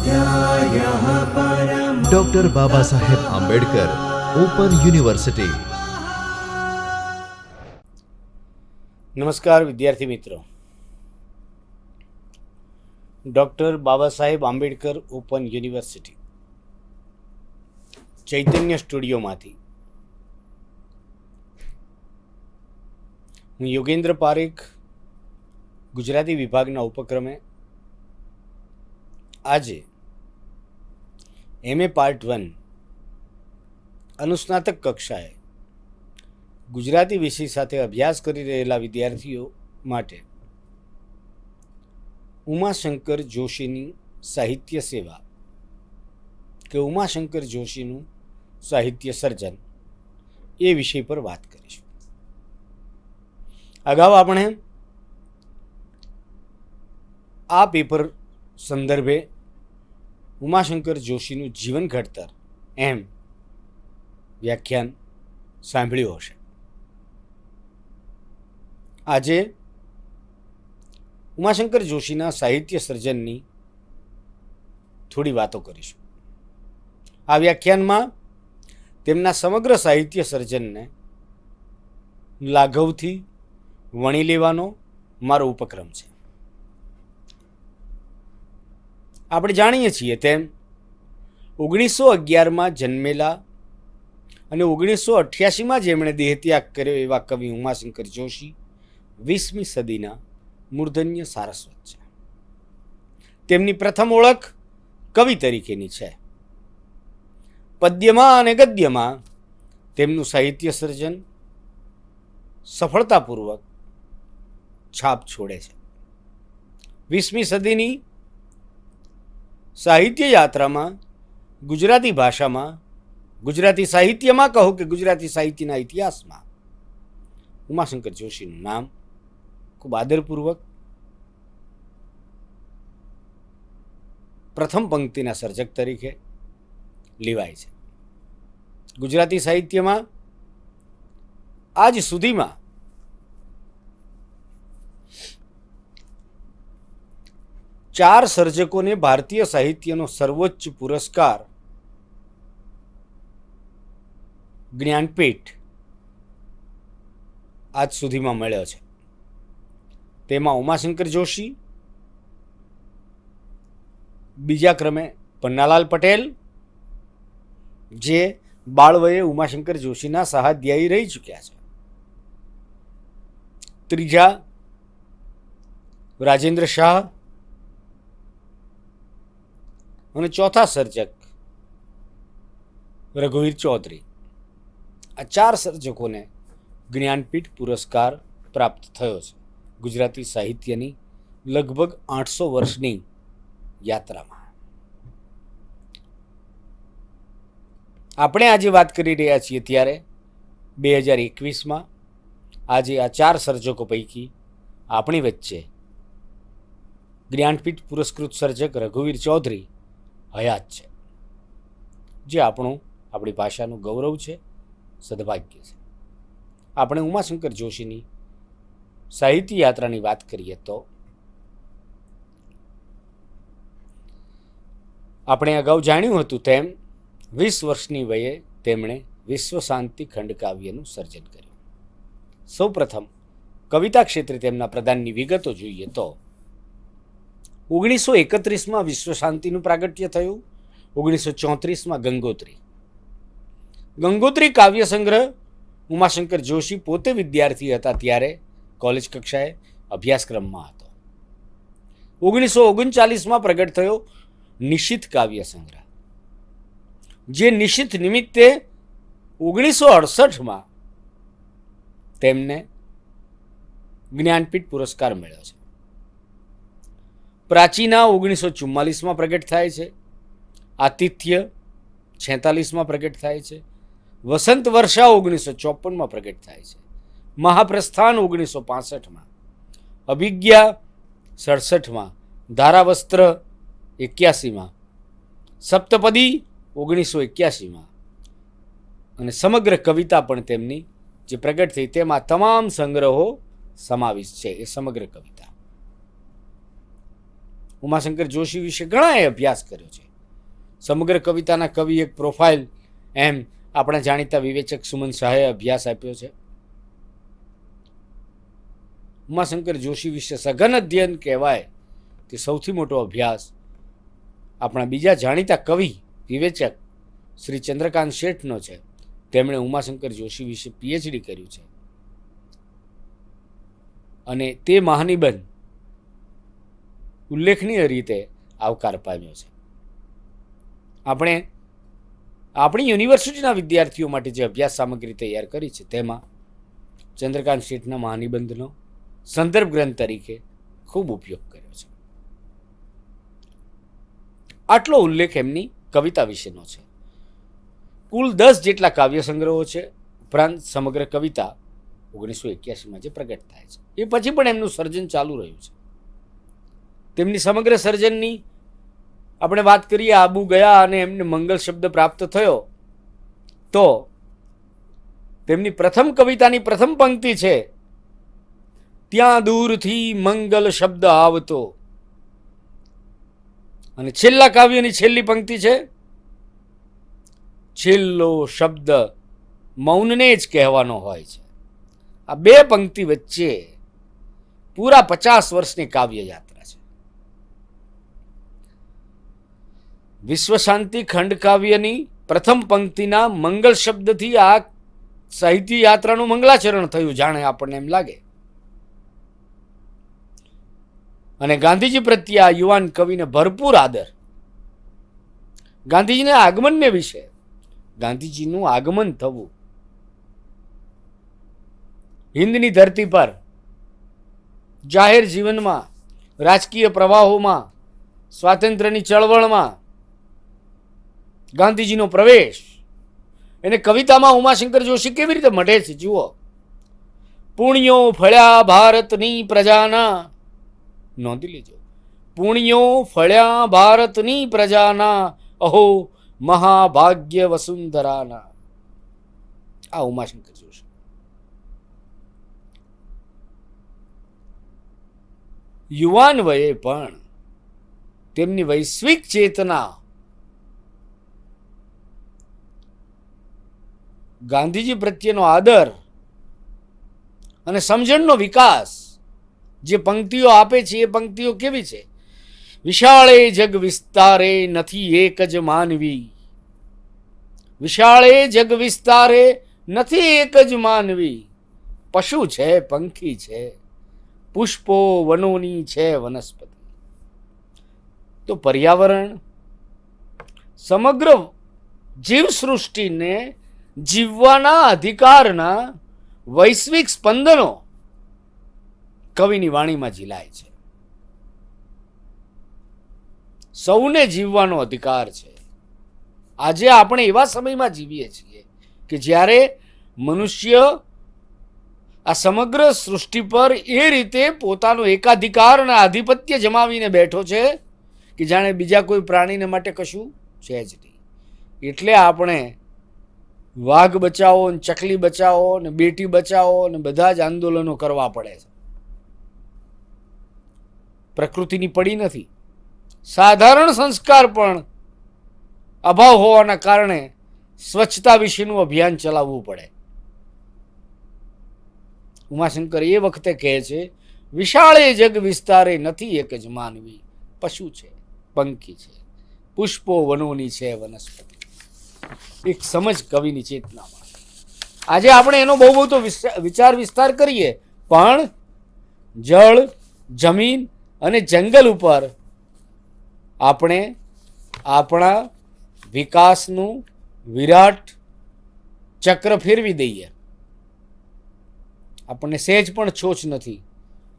स्वाध्यायः परमः। Doctor Baba Saheb Ambedkar open university. નમસ્કાર વિદ્યાર્થી મિત્રો, doctor Baba Saheb Ambedkar open university ચૈતન્ય સ્ટુડિયોમાંથી હું યોગેન્દ્ર પારેખ ગુજરાતી વિભાગના ઉપક્રમે આજે MA પાર્ટ 1 અનુસ્નાતક કક્ષાએ ગુજરાતી વિષય સાથે અભ્યાસ કરી રહેલા વિદ્યાર્થીઓ માટે ઉમાશંકર જોશીની સાહિત્ય સેવા કે ઉમાશંકર જોશીનું સાહિત્ય સર્જન એ વિષય પર વાત કરીશું। અગાઉ આપણે આ પેપર સંદર્ભે ઉમાશંકર જોશીનું જીવન ઘડતર એમ વ્યાખ્યાન સાંભળ્યું હશે। આજે ઉમાશંકર જોશીના સાહિત્ય સર્જનની થોડી વાતો કરીશું। આ વ્યાખ્યાનમાં તેમના સમગ્ર સાહિત્ય સર્જનને લાઘવથી વણી લેવાનો મારો ઉપક્રમ છે। આપણે જાણીએ છીએ તેમ 1911માં જન્મેલા અને 1988માં જેમણે દેહત્યાગ કર્યો એવા કવિ ઉમાશંકર જોશી 20મી સદીના મૂર્ધન્ય સારસ્વત છે। તેમની પ્રથમ ઓળખ કવિ તરીકેની છે। પદ્યમાં અને ગદ્યમાં તેમનું સાહિત્ય સર્જન સફળતાપૂર્વક છાપ છોડે છે। 20મી સદીની સાહિત્ય યાત્રામાં ગુજરાતી ભાષામાં, ગુજરાતી સાહિત્યમાં કહો કે ગુજરાતી સાહિત્યના ઇતિહાસમાં ઉમાશંકર જોશીનું નામ ખૂબ આદરપૂર્વક પ્રથમ પંક્તિના સર્જક તરીકે લેવાય છે। ગુજરાતી સાહિત્યમાં આજ સુધીમાં ચાર સર્જકોને ભારતીય સાહિત્યનો સર્વોચ્ચ પુરસ્કાર જ્ઞાનપીઠ આજ સુધીમાં મળ્યો છે। તેમાં ઉમાશંકર જોશી, બીજા ક્રમે પન્નાલાલ પટેલ, જે બાળવયે ઉમાશંકર જોશીના સહાધ્યાયી રહી ચૂક્યા છે, ત્રીજા રાજેન્દ્ર શાહ અને ચોથા સર્જક રઘુવીર ચૌધરી। આ ચાર સર્જકોને જ્ઞાનપીઠ પુરસ્કાર પ્રાપ્ત થયો છે ગુજરાતી સાહિત્યની લગભગ 800 વર્ષની યાત્રામાં। આપણે આજે વાત કરી રહ્યા છીએ ત્યારે 2021માં આજે આ ચાર સર્જકો પૈકી આપણી વચ્ચે જ્ઞાનપીઠ પુરસ્કૃત સર્જક રઘુવીર ચૌધરી હયાત છે, જે આપણી ભાષાનું ગૌરવ છે, સદભાગ્ય છે। આપણે ઉમાશંકર જોશીની સાહિત્ય યાત્રાની વાત કરીએ તો આપણે અગાઉ જાણ્યું હતું તેમ 20 વર્ષની વયે તેમણે વિશ્વ શાંતિ ખંડકાવ્યનું સર્જન કર્યું। સૌપ્રથમ કવિતા ક્ષેત્રે તેમના પ્રદાનની વિગતો જોઈએ તો 1931માં વિશ્વ શાંતિનું પ્રાગટ્ય થયું। 1934માં ગંગોત્રી કાવ્ય સંગ્રહ ઉમાશંકર જોશી પોતે વિદ્યાર્થી હતા ત્યારે કોલેજ કક્ષાએ અભ્યાસક્રમમાં હતો। 1939માં પ્રગટ થયો નિશિત કાવ્ય સંગ્રહ, જે નિશિત નિમિત્તે 1968માં તેમને જ્ઞાનપીઠ પુરસ્કાર મળ્યો છે। પ્રાચીના 1944માં પ્રગટ થાય છે, આતિથ્ય 46માં પ્રગટ થાય છે, વસંત વર્ષા 1954માં પ્રગટ થાય છે, મહાપ્રસ્થાન 1965માં, અભિજ્ઞા 67માં, ધારાવસ્ત્ર 81માં, સપ્તપદી 1981માં અને સમગ્ર કવિતા પણ તેમની જે પ્રગટ થઈ તેમાં તમામ સંગ્રહો સમાવિષ્ટ છે। એ સમગ્ર કવિતા ઉમાશંકર જોશી વિશે ઘણાએ અભ્યાસ કર્યો છે. સમગ્ર કવિતાના કવિ એક પ્રોફાઇલ એમ આપણા જાણીતા વિવેચક સુમન શાહે અભ્યાસ આપ્યો છે. ઉમાશંકર જોશી વિશે સઘન અધ્યયન કહેવાય તે સૌથી મોટો અભ્યાસ આપણા બીજા જાણીતા કવિ વિવેચક શ્રી ચંદ્રકાંત શેઠનો છે. તેમણે ઉમાશંકર જોશી વિશે પીએચડી કર્યું છે અને તે મહાનિબંધ ઉલ્લેખનીય રીતે આવકાર પામ્યો છે. આપણે આપણી યુનિવર્સિટીના વિદ્યાર્થીઓ માટે જે અભ્યાસ સામગ્રી તૈયાર કરી છે તેમાં ચંદ્રકાંત શેઠના મહાનિબંધનો સંદર્ભ ગ્રંથ તરીકે ખૂબ ઉપયોગ કર્યો છે. આટલો ઉલ્લેખ એમની કવિતા વિશેનો છે. કુલ 10 જેટલા કાવ્ય સંગ્રહો છે, ઉપરાંત સમગ્ર કવિતા 1981માં જે પ્રગટ થાય છે. એ પછી પણ એમનું સર્જન ચાલુ રહ્યું છે. તેમની સમગ્ર સર્જનની આપણે વાત કરીએ, આબુ ગયા અને એમને મંગલ શબ્દ પ્રાપ્ત થયો તો તેમની પ્રથમ કવિતાની પ્રથમ પંક્તિ છે, ત્યાં દૂરથી મંગલ શબ્દ આવતો, અને છેલ્લા કાવ્યની છેલ્લી પંક્તિ છે, છેલ્લો શબ્દ મૌનને જ કહેવાનો હોય છે. આ બે પંક્તિ વચ્ચે પૂરા 50 વર્ષની કાવ્ય યાત્રા છે. વિશ્વ શાંતિ ખંડ કાવ્યની પ્રથમ પંક્તિના મંગલ શબ્દથી આ સાહિત્ય યાત્રાનું મંગલાચરણ થયું, જાણે આપણને એમ લાગે. અને ગાંધીજી પ્રત્યે આ યુવાન કવિને ભરપૂર આદર. ગાંધીજીના આગમનને વિશે, ગાંધીજીનું આગમન થવું હિન્દની ધરતી પર, જાહેર જીવનમાં, રાજકીય પ્રવાહોમાં, સ્વાતંત્ર્યની ચળવળમાં ગાંધીજીનો પ્રવેશ એને કવિતામાં ઉમાશંકર જોશી કેવી રીતે મઢે છે જુઓ. પુણ્યો ફળ્યા ભારતની પ્રજાના, નોંધી લેજો, પુણ્યો ફળ્યા ભારતની પ્રજાના, અહો મહાભાગ્ય વસુંધરાના. આ ઉમાશંકર જોશી. યુવાન વયે પણ તેમની વૈશ્વિક ચેતના, ગાંધીજી પ્રત્યેનો આદર અને સમજણનો વિકાસ જે પંક્તિઓ આપે છે એ પંક્તિઓ કેવી છે? વિશાળે જગ વિસ્તારે નથી એક જ માનવી, વિશાળે જગ વિસ્તારે નથી એક જ માનવી, પશુ છે, પંખી છે, પુષ્પો વનોની છે વનસ્પતિ. તો પર્યાવરણ સમગ્ર જીવસૃષ્ટિને જીવવાના અધિકારના વૈશ્વિક સ્પંદનો કવિની વાણીમાં ઝીલાય છે. સૌને જીવવાનો અધિકાર છે. આજે આપણે એવા સમયમાં જીવીએ છીએ કે જ્યારે મનુષ્ય આ સમગ્ર સૃષ્ટિ પર એ રીતે પોતાનો એકાધિકાર અને આધિપત્ય જમાવીને બેઠો છે કે જાણે બીજા કોઈ પ્રાણીને માટે કશું છે જ નહીં. એટલે આપણે વાઘ બચાવો, ચકલી બચાવો ને બેટી બચાવો ને બધા જ આંદોલનો કરવા પડે છે. પ્રકૃતિની પડી નથી. સાધારણ સંસ્કાર પણ અભાવ હોવાના કારણે સ્વચ્છતા વિશેનું અભિયાન ચલાવવું પડે. ઉમાશંકર એ વખતે કહે છે, વિશાળે જગ વિસ્તારે નથી એક જ માનવી, પશુ છે, પંખી છે, પુષ્પો વનોની છે વનસ્પતિ. એક સમજ કવિની ચેતનામાં. આજે આપણે એનો બહુ બધો વિચાર વિસ્તાર કરીએ, પણ જળ, જમીન અને જંગલ ઉપર આપણે આપણા વિકાસનું વિરાટ ચક્ર ફેરવી દઈએ. આપણને સહેજ પણ છોછ નથી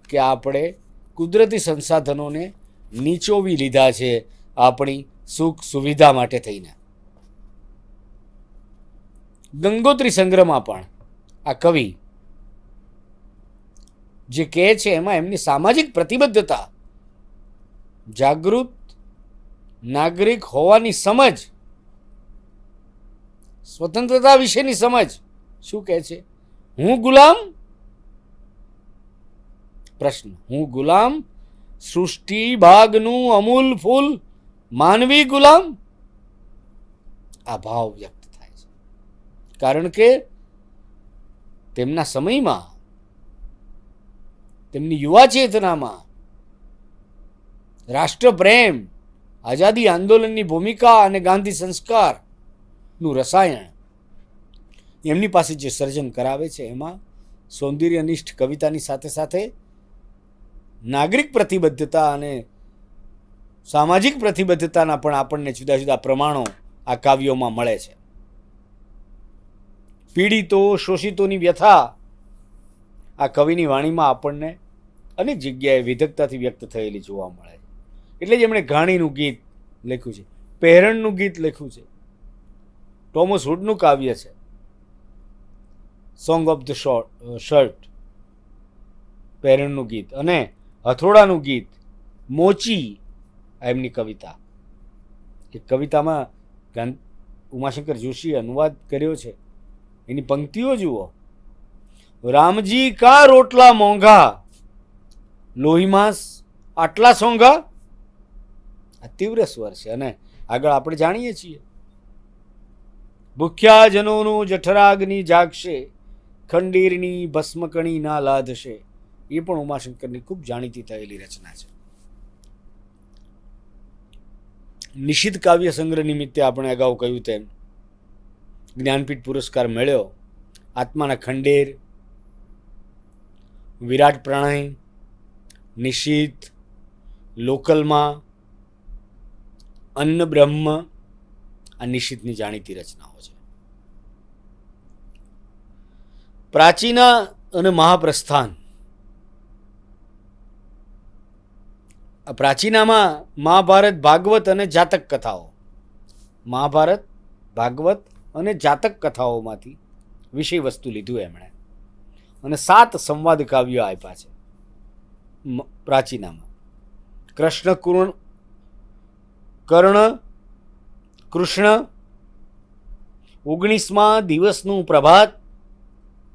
કે આપણે કુદરતી સંસાધનોને નીચોવી લીધા છે આપણી સુખ સુવિધા માટે થઈને. ગંગોત્રી સંગ્રહમાં પણ આ કવિ જે કહે છે એમાં એમની સામાજિક પ્રતિબદ્ધતા, જાગૃત નાગરિક હોવાની સમજ, સ્વતંત્રતા વિશેની સમજ શું કહે છે? હું ગુલામ, પ્રશ્ન, હું ગુલામ સૃષ્ટિ ભાગનું અમૂલ ફૂલ માનવી ગુલામ, આ ભાવ વ્યક્ત થાય છે. કારણ કે તેમના સમયમાં, તેમની યુવા ચેતનામાં રાષ્ટ્રપ્રેમ, આઝાદી આંદોલનની ભૂમિકા અને ગાંધી સંસ્કારનું રસાયણ એમની પાસે જે સર્જન કરાવે છે, એમાં સૌંદર્યનિષ્ઠ કવિતાની સાથે સાથે નાગરિક પ્રતિબદ્ધતા અને સામાજિક પ્રતિબદ્ધતાના પણ આપણને જુદા જુદા પ્રમાણો આ કાવ્યોમાં મળે છે. પીડિતો, શોષિતોની વ્યથા આ કવિની વાણીમાં આપણને અનેક જગ્યાએ વિધક્તાથી વ્યક્ત થયેલી જોવા મળે છે. એટલે જ એમણે ઘાણીનું ગીત લખ્યું છે, પહેરણનું ગીત લખ્યું છે, ટોમસ હુડનું કાવ્ય છે સોંગ ઓફ ધ શર્ટ, પહેરણનું ગીત, અને હથોડાનું ગીત મોચી એમની કવિતા. એ કવિતામાં ઉમાશંકર જોશીએ અનુવાદ કર્યો છે. એની પંક્તિઓ જુઓ: રામજી કા રોટલા મોંઘા, લોહી માંસ આટલા સોંઘા. આ તીવ્ર સ્વર છે. અને આગળ આપણે જાણીએ છીએ, ભૂખ્યા જનોનું જઠરાગ્નિ જાગશે, ખંડીરની ભસ્મકણી ના લાધશે. એ પણ ઉમાશંકરની ખૂબ જાણીતી થયેલી રચના છે. નિશિત કાવ્ય સંગ્રહ નિમિત્તે આપણે અગાઉ કહ્યું તેમ જ્ઞાનપીઠ પુરસ્કાર મળ્યો. આત્માના ખંડેર, વિરાટ પ્રણય, નિશિત, લોકલમાં, અન્ન બ્રહ્મ આ નિશિતની જાણીતી રચનાઓ છે. પ્રાચીના અને મહાપ્રસ્થાન. પ્રાચીનામાં મહાભારત, ભાગવત અને જાતક કથાઓ, મહાભારત, ભાગવત અને જાતક કથાઓમાંથી વિષય વસ્તુ લીધું એમણે, અને 7 સંવાદ કાવ્યો આપ્યા છે પ્રાચીનામાં. કૃષ્ણ, કર્ણ, કૃષ્ણ, 19મા દિવસનું પ્રભાત,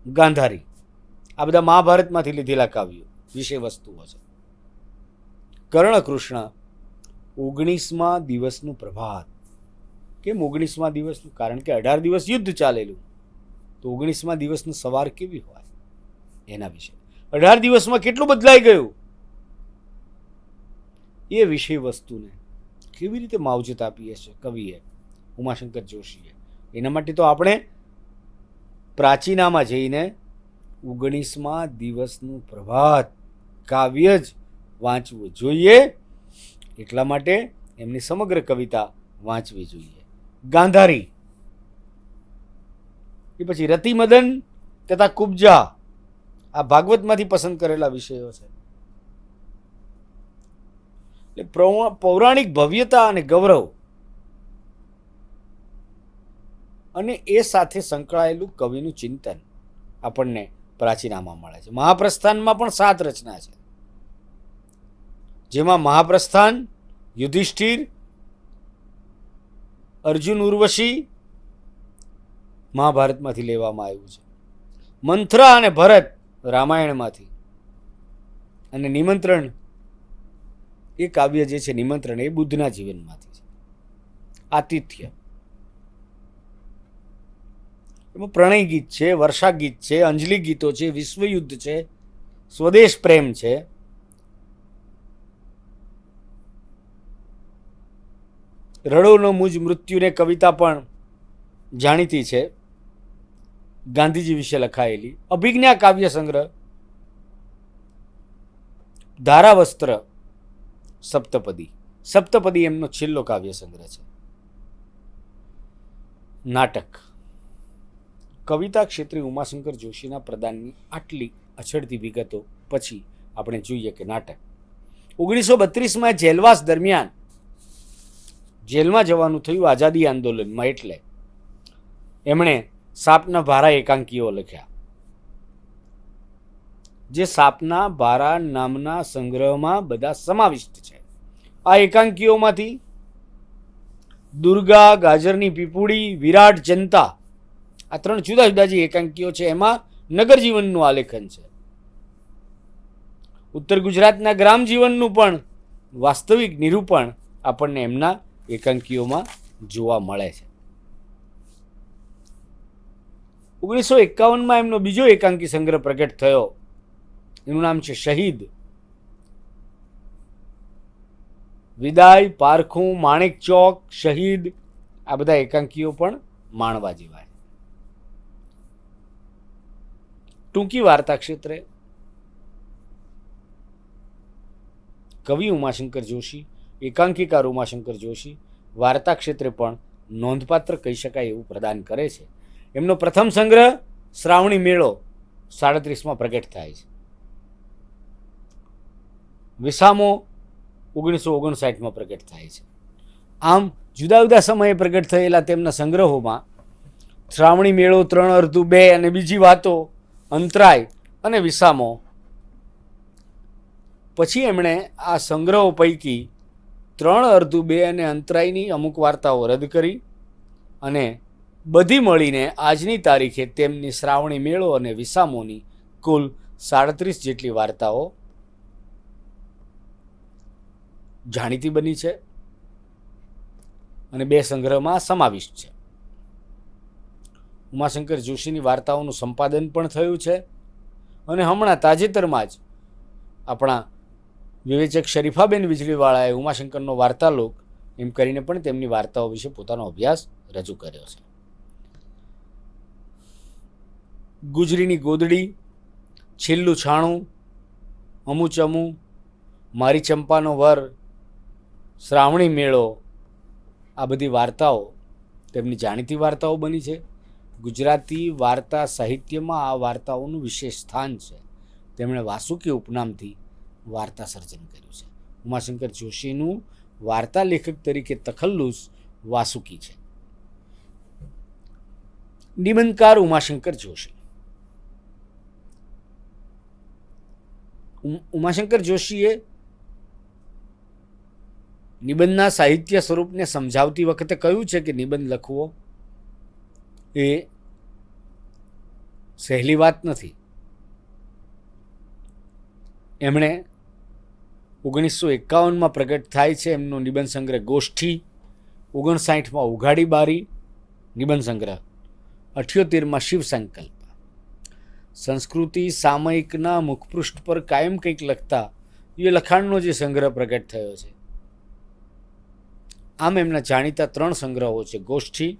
ગાંધારી, આ બધા મહાભારતમાંથી લીધેલા કાવ્યો વિષય વસ્તુઓ છે. કર્ણ કૃષ્ણ, 19મા દિવસનું પ્રભાત. કેમ 19મા દિવસનું? કારણ કે 18 દિવસ યુદ્ધ ચાલેલું, તો 19મા દિવસનું સવાર કેવી હોય એના વિશે. 18 દિવસમાં કેટલું બદલાઈ ગયું એ વિષય વસ્તુને કેવી રીતે માવજત આપી છે કવિએ, ઉમાશંકર જોશીએ. એના માટે તો આપણે પ્રાચીનામાં જઈને 19મા દિવસનું પ્રભાત કાવ્ય જ વાંચવું જોઈએ. એટલા માટે એમની સમગ્ર કવિતા વાંચવી જોઈએ. ગાંધારી, એ પછી રતિમદન તથા કુબ્જા, આ ભાગવતમાંથી પસંદ કરેલા વિષયો છે. એટલે પૌરાણિક ભવ્યતા અને ગૌરવ અને એ સાથે સંકળાયેલું કવિનું ચિંતન આપણને પ્રાચીનામાં મળે છે. મહાપ્રસ્થાનમાં પણ 7 રચના છે, જેમાં મહાપ્રસ્થાન યુધિષ્ઠિર, અર્જુન ઉર્વશી મહાભારતમાંથી લેવામાં આવ્યું છે. મંથરા અને ભરત રામાયણમાંથી, અને નિમંત્રણ એ કાવ્ય જે છે નિમંત્રણ એ બુદ્ધના જીવનમાંથી છે. આતિથ્ય એમાં પ્રણય ગીત છે, વર્ષા ગીત છે, અંજલિ ગીતો છે, વિશ્વયુદ્ધ છે, સ્વદેશ પ્રેમ છે. રડોનો મુજ મૃત્યુને કવિતા પણ જાણીતી છે, ગાંધીજી વિશે લખાયેલી. અભિજ્ઞા કાવ્ય સંગ્રહ, ધારાવસ્ત્ર, સપ્તપદી. સપ્તપદી એમનો છેલ્લો કાવ્ય સંગ્રહ છે. નાટક. કવિતા ક્ષેત્રે ઉમાશંકર જોશીના પ્રદાનની આટલી અછડતી વિગતો પછી આપણે જોઈએ કે નાટક 1932માં જેલવાસ દરમિયાન જેલમાં જવાનું થયું આઝાદી આંદોલનમાં, એટલે એમણે સાપના ભારા એકાંકીઓ લખ્યા, જે સાપના ભારા નામના સંગ્રહમાં બધા સમાવિષ્ટ છે. આ એકાંકીઓમાંથી દુર્ગા, ગાજરની પીપુડી, વિરાટ જનતા, આ 3 જુદા જુદા જે એકાંકીઓ છે એમાં નગર જીવનનું આલેખન છે. ઉત્તર ગુજરાતના ગ્રામ જીવનનું પણ વાસ્તવિક નિરૂપણ આપણને એમના એકાંકીઓમાં જોવા મળે છે. 1951માં એમનો બીજો એકાંકી સંગ્રહ પ્રગટ થયો. એનું નામ છે શહીદ. વિદાય, પારખું, માણેક ચોક, શહીદ આ બધા એકાંકીઓ પણ માણવા જેવા છે. ટૂંકી વાર્તા ક્ષેત્રે કવિ ઉમાશંકર જોશી, એકાંકીકાર ઉમાશંકર જોશી વાર્તા ક્ષેત્રે પણ નોંધપાત્ર કહી શકાય એવું પ્રદાન કરે છે. એમનો પ્રથમ સંગ્રહ શ્રાવણી મેળો 37માં પ્રગટ થાય છે. વિસામો 1959માં પ્રગટ થાય છે. આમ જુદા જુદા સમયે પ્રગટ થયેલા તેમના સંગ્રહોમાં શ્રાવણી મેળો, 3 અર્ધું 2 અને બીજી વાતો, અંતરાય અને વિસામો, પછી એમણે આ સંગ્રહો પૈકી 3 અર્ધું 2 અને અંતરાયની અમુક વાર્તાઓ રદ કરી અને બધી મળીને આજની તારીખે તેમની શ્રાવણી મેળો અને વિસામોની કુલ 37 જેટલી વાર્તાઓ જાણીતી બની છે અને 2 સંગ્રહમાં સમાવિષ્ટ છે. ઉમાશંકર જોશીની વાર્તાઓનું સંપાદન પણ થયું છે અને હમણાં તાજેતરમાં જ આપણા વિવેચક શરીફાબેન વીજળીવાળાએ ઉમાશંકરનો વાર્તાલોક એમ કરીને પણ તેમની વાર્તાઓ વિશે પોતાનો અભ્યાસ રજૂ કર્યો છે. ગુજરીની ગોદડી, છેલ્લું છાણું, અમુચમુ, મારી ચંપાનો વર, શ્રાવણી મેળો આ બધી વાર્તાઓ તેમની જાણીતી વાર્તાઓ બની છે. ગુજરાતી વાર્તા સાહિત્યમાં આ વાર્તાઓનું વિશેષ સ્થાન છે. તેમણે વાસુકી ઉપનામથી વાર્તા સર્જન કર્યું છે. ઉમાશંકર જોશીનું વાર્તા લેખક તરીકે તખલ્લુસ વાસુકી છે. નિબંધકાર ઉમાશંકર જોશી. ઉમાશંકર જોશીએ નિબંધના સાહિત્ય સ્વરૂપને સમજાવતી વખતે કહ્યું છે કે નિબંધ લખવો એ સહેલી વાત નથી. એમણે 1951માં પ્રગટ થાય છે એમનો નિબંધ સંગ્રહ ગોષ્ઠી, 59માં ઉઘાડી બારી નિબંધ સંગ્રહ, 78માં શિવ સંકલ્પ. સંસ્કૃતિ સામયિકના મુખપૃષ્ઠ પર કાયમ કંઈક લખતા એ લખાણનો જે સંગ્રહ પ્રગટ થયો છે. આમ એમના જાણીતા 3 સંગ્રહો છે ગોષ્ઠી,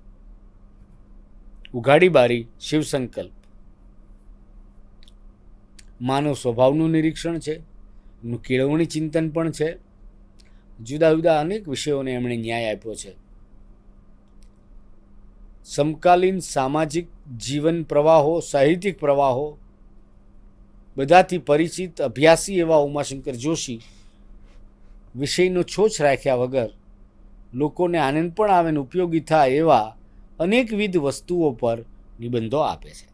ઉઘાડી બારી, શિવ સંકલ્પ. માનવ સ્વભાવનું નિરીક્ષણ છે, એમનું કેળવણી ચિંતન પણ છે. જુદા જુદા અનેક વિષયોને એમણે ન્યાય આપ્યો છે. સમકાલીન સામાજિક જીવન પ્રવાહો, સાહિત્યિક પ્રવાહો બધાથી પરિચિત અભ્યાસી એવા ઉમાશંકર જોશી વિષયનો છોછ રાખ્યા વગર લોકોને આનંદ પણ આવે ને ઉપયોગી થાય એવા અનેકવિધ વસ્તુઓ પર નિબંધો આપે છે.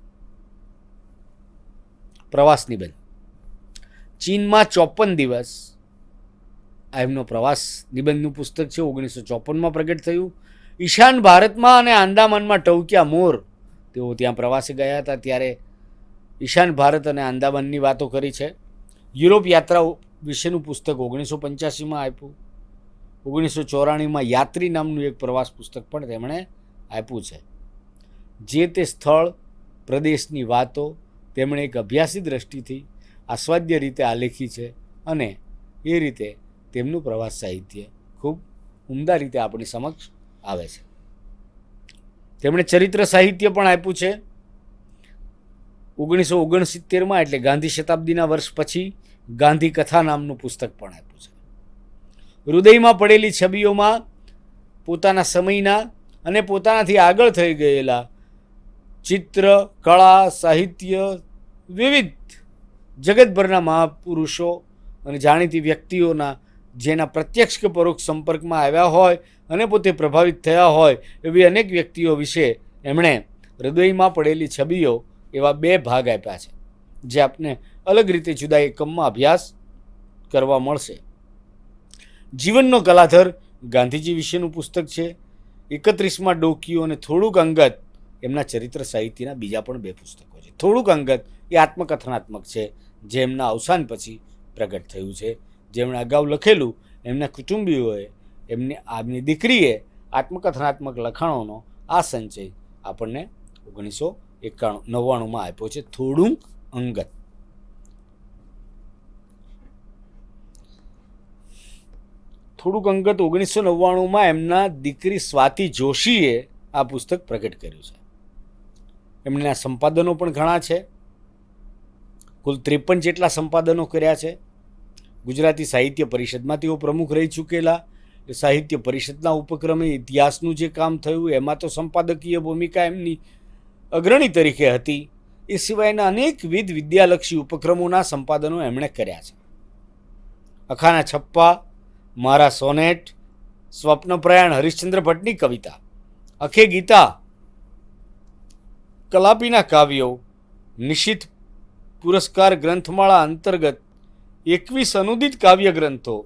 પ્રવાસ નિબંધ. ચીનમાં 54 દિવસ આ એમનો પ્રવાસ નિબંધનું પુસ્તક છે. 1954માં પ્રગટ થયું. ઈશાન ભારતમાં અને આંદામાનમાં ટવક્યા મોર. તેઓ ત્યાં પ્રવાસે ગયા હતા ત્યારે ઈશાન ભારત અને આંદામાનની વાતો કરી છે. યુરોપ યાત્રા વિશેનું પુસ્તક 1985માં આપ્યું. 1984માં યાત્રી નામનું એક પ્રવાસ પુસ્તક પણ તેમણે આપ્યું છે. જે તે સ્થળ પ્રદેશની વાતો તેમણે એક અભ્યાસી દ્રષ્ટિથી આસ્વાદ્ય રીતે આલેખી છે અને એ રીતે તેમનું પ્રવાસ સાહિત્ય ખૂબ ઉમદા રીતે આપણી સમક્ષ આવે છે. તેમણે ચરિત્ર સાહિત્ય પણ આપ્યું છે. 1969માં એટલે ગાંધી શતાબ્દીના વર્ષ પછી ગાંધી કથા નામનું પુસ્તક પણ આપ્યું છે. હૃદયમાં પડેલી છબીઓમાં પોતાના સમયના અને પોતાનાથી આગળ થઈ ગયેલા ચિત્ર, કળા, સાહિત્ય, વિવિધ જગતભરના મહાપુરુષો અને જાણીતી વ્યક્તિઓના જેના પ્રત્યક્ષ કે પરોક્ષ સંપર્કમાં આવ્યા હોય અને પોતે પ્રભાવિત થયા હોય એવી અનેક વ્યક્તિઓ વિશે એમણે હૃદયમાં પડેલી છબીઓ એવા 2 ભાગ આપ્યા છે, જે આપને અલગ રીતે જુદા એકમમાં અભ્યાસ કરવા મળશે. જીવનનો કલાધર ગાંધીજી વિશેનું પુસ્તક છે. 31માં ડોકીઓ અને થોડુંક અંગત એમના ચરિત્ર સાહિત્યના બીજા પણ 2 પુસ્તકો છે. થોડુંક અંગત એ આત્મકથનાત્મક છે જે એમના અવસાન પછી પ્રગટ થયું છે. જેમણે અગાઉ લખેલું એમના કુટુંબીઓએ આમની દીકરીએ આત્મકથનાત્મક લખાણોનો આ સંચય આપણને 1991 આપ્યો છે, થોડું અંગત. થોડુંક અંગત 1999 એમના દીકરી સ્વાતિ જોશીએ આ પુસ્તક પ્રગટ કર્યું છે. એમના સંપાદનો પણ ઘણા છે. કુલ 53 જેટલા સંપાદનો કર્યા છે. ગુજરાતી સાહિત્ય પરિષદમાં તેઓ પ્રમુખ રહી ચૂકેલા. સાહિત્ય પરિષદના ઉપક્રમે ઇતિહાસનું જે કામ થયું એમાં તો સંપાદકીય ભૂમિકા એમની અગ્રણી તરીકે હતી. એ સિવાયના અનેકવિધ વિદ્યાલક્ષી ઉપક્રમોના સંપાદનો એમણે કર્યા છે. અખાના છપ્પા, મારા સોનેટ, સ્વપ્ન પ્રયાણ હરિશ્ચંદ્ર ભટ્ટની કવિતા, અખે ગીતા, કલાપીના કાવ્યો, નિશિત પુરસ્કાર ગ્રંથમાળા અંતર્ગત 21 અનુદિત કાવ્ય ગ્રંથો,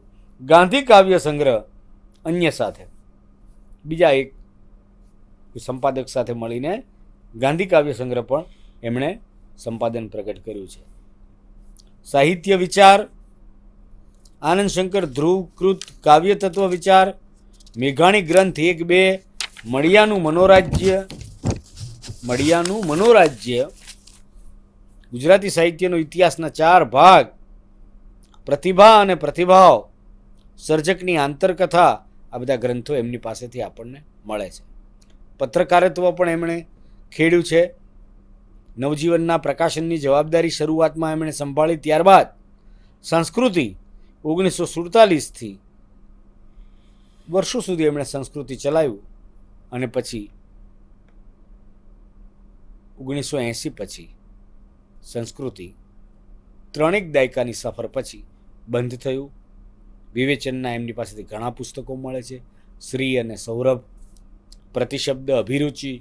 ગાંધી કાવ્ય સંગ્રહ, અન્ય સાથે બીજા એક સંપાદક સાથે મળીને ગાંધી કાવ્ય સંગ્રહ પણ એમણે સંપાદન પ્રગટ કર્યું છે. સાહિત્ય વિચાર, આનંદ શંકર ધ્રુવકૃત કાવ્ય તત્વ વિચાર, મેઘાણી ગ્રંથ 1-2, મળિયાનું મનોરાજ્ય, ગુજરાતી સાહિત્યનો ઇતિહાસના 4 ભાગ, પ્રતિભા અને પ્રતિભાવ, સર્જકની આંતરકથા, આ બધા ગ્રંથો એમની પાસેથી આપણને મળે છે. પત્રકારત્વ પણ એમણે ખેડ્યું છે. નવજીવનના પ્રકાશનની જવાબદારી શરૂઆતમાં એમણે સંભાળી. ત્યારબાદ સંસ્કૃતિ 1947થી વર્ષો સુધી એમણે સંસ્કૃતિ ચલાવ્યું અને પછી 1980 પછી સંસ્કૃતિ 3 દાયકાની સફર પછી બંધ થયું. વિવેચનના એમની પાસેથી ઘણા પુસ્તકો મળે છે. શ્રી અને સૌરભ, પ્રતિશબ્દ, અભિરુચિ,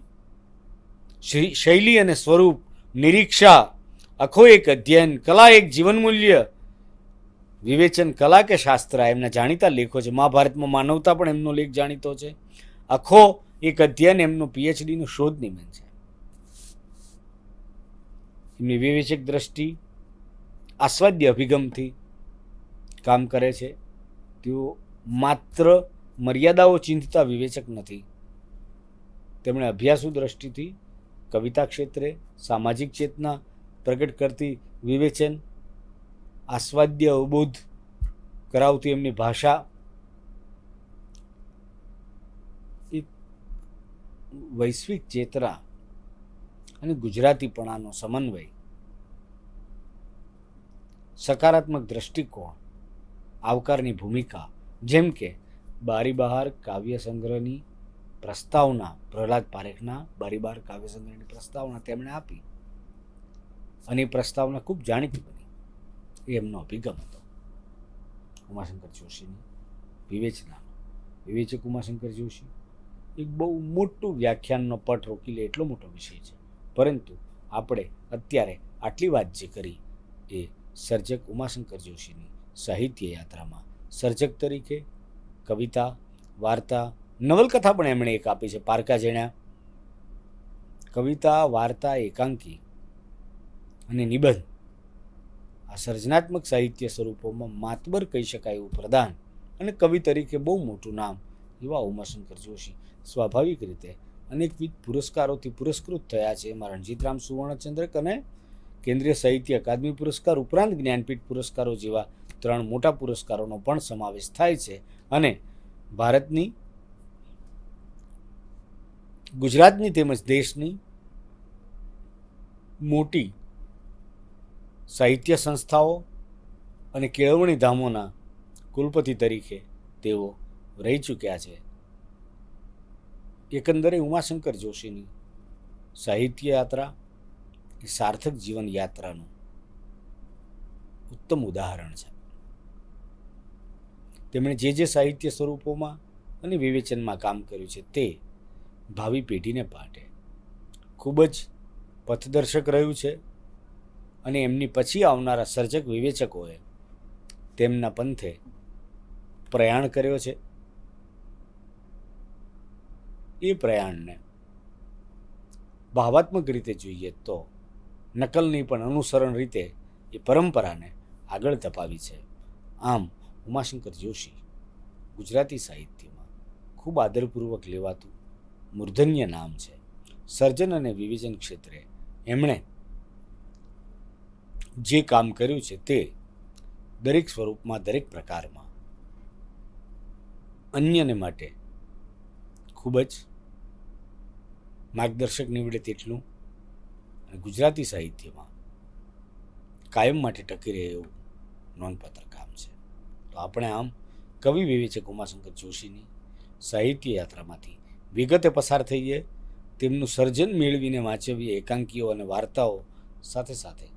શૈલી અને સ્વરૂપ, નિરીક્ષા, અખો એક અધ્યયન, કલા એક જીવનમૂલ્ય, વિવેચન કલા કે શાસ્ત્ર એમના જાણીતા લેખો છે. મહાભારતમાં માનવતા પણ એમનો લેખ જાણીતો છે. અખો એક અધ્યયન એમનો પીએચડીનું શોધ નિબંધ છે. એમની વિવેચક દ્રષ્ટિ, આસ્વાદ્ય અભિગમથી કામ કરે છે. તેઓ માત્ર મર્યાદાઓ ચિંતતા વિવેચક નથી. તેમણે અભ્યાસુ દ્રષ્ટિથી કવિતા ક્ષેત્રે સામાજિક ચેતના પ્રગટ કરતી વિવેચન, આસ્વાદ્ય અવબોધ કરાવતી એમની ભાષા, એક વૈશ્વિક ચેતના અને ગુજરાતીપણાનો સમન્વય, સકારાત્મક દ્રષ્ટિકોણ, આવકારની ભૂમિકા, જેમ કે બારી બહાર કાવ્ય સંગ્રહની પ્રસ્તાવના, પ્રહલાદ પારેખના બારી બહાર કાવ્ય સંગ્રહની પ્રસ્તાવના તેમણે આપી અને એ પ્રસ્તાવના ખૂબ જાણીતી બની. એ એમનો અભિગમ હતો. ઉમાશંકર જોશીની વિવેચનાનો. વિવેચક ઉમાશંકર જોશી એક બહુ મોટું વ્યાખ્યાનનો પટ રોકી લે એટલો મોટો વિષય છે, પરંતુ આપણે અત્યારે આટલી વાત જે કરી એ સર્જક ઉમાશંકર જોશીની સાહિત્ય યાત્રામાં સર્જક તરીકે કવિતા, વાર્તા, નવલકથા પણ એમણે એક આપી છે, પારકા જેણા. કવિતા, વાર્તા, એકાંકી અને નિબંધ, આ સર્જનાત્મક સાહિત્ય સ્વરૂપોમાં માતબર કહી શકાય એવું પ્રદાન અને કવિ તરીકે બહુ મોટું નામ એવા ઉમાશંકર જોશી સ્વાભાવિક રીતે અનેકવિધ પુરસ્કારોથી પુરસ્કૃત થયા છે. એમાં રણજીતરામ સુવર્ણચંદ્રક અને કેન્દ્રીય સાહિત્ય અકાદમી પુરસ્કાર ઉપરાંત જ્ઞાનપીઠ પુરસ્કારો જેવા 3 મોટા પુરસ્કારોનો પણ સમાવેશ થાય છે. અને ભારતની, ગુજરાતની તેમજ દેશની મોટી સાહિત્ય સંસ્થાઓ અને કેળવણી ધામોના કુલપતિ તરીકે તેઓ રહી ચૂક્યા છે. એકંદરે ઉમાશંકર જોશીની સાહિત્ય યાત્રા એ સાર્થક જીવન યાત્રાનું ઉત્તમ ઉદાહરણ છે. તેમણે જે સાહિત્ય સ્વરૂપોમાં અને વિવેચનમાં કામ કર્યું છે તે ભાવિ પેઢીને માટે ખૂબ જ પથદર્શક રહ્યું છે અને એમની પછી આવનારા સર્જક વિવેચકોએ તેમના પંથે પ્રયાણ કર્યો છે. એ પ્રયાણને ભાવાત્મક રીતે જોઈએ તો નકલની પણ અનુસરણ રીતે એ પરંપરાને આગળ ધપાવી છે. આમ ઉમાશંકર જોશી ગુજરાતી સાહિત્યમાં ખૂબ આદરપૂર્વક લેવાતું મૂર્ધન્ય નામ છે. સર્જન અને વિવેચન ક્ષેત્રે એમણે જે કામ કર્યું છે તે દરેક સ્વરૂપમાં, દરેક પ્રકારમાં અન્યને માટે ખૂબ જ માર્ગદર્શક નીવડે તેટલું અને ગુજરાતી સાહિત્યમાં કાયમ માટે ટકી રહે એવું નોંધપાત્ર કામ છે. તો આપણે આમ કવિ વિવેચક ઉમાશંકર જોશીની સાહિત્ય યાત્રામાંથી વિગતે પસાર થઈએ, તેમનું સર્જન મેળવીને વાંચવીએ, એકાંકીઓ અને વાર્તાઓ સાથે સાથે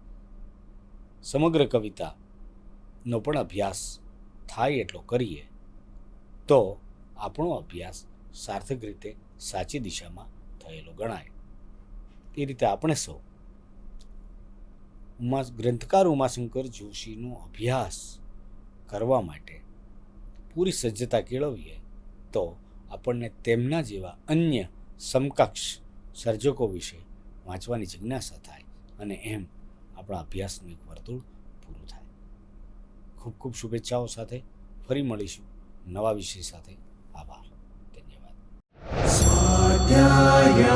સમગ્ર કવિતાનો પણ અભ્યાસ થાય એટલો કરીએ તો આપણો અભ્યાસ સાર્થક રીતે સાચી દિશામાં થયેલો ગણાય. એ રીતે આપણે સૌ ગ્રંથકાર ઉમાશંકર જોશીનો અભ્યાસ કરવા માટે પૂરી સજ્જતા કેળવીએ તો આપણને તેમના જેવા અન્ય સમકક્ષ સર્જકો વિશે વાંચવાની જિજ્ઞાસા થાય અને એમ આપણા અભ્યાસનું એક વર્તુળ પૂરું થાય. ખૂબ ખૂબ શુભેચ્છાઓ સાથે ફરી મળીશું નવા વિષય સાથે. આભાર. ધન્યવાદ. स्वाध्यायः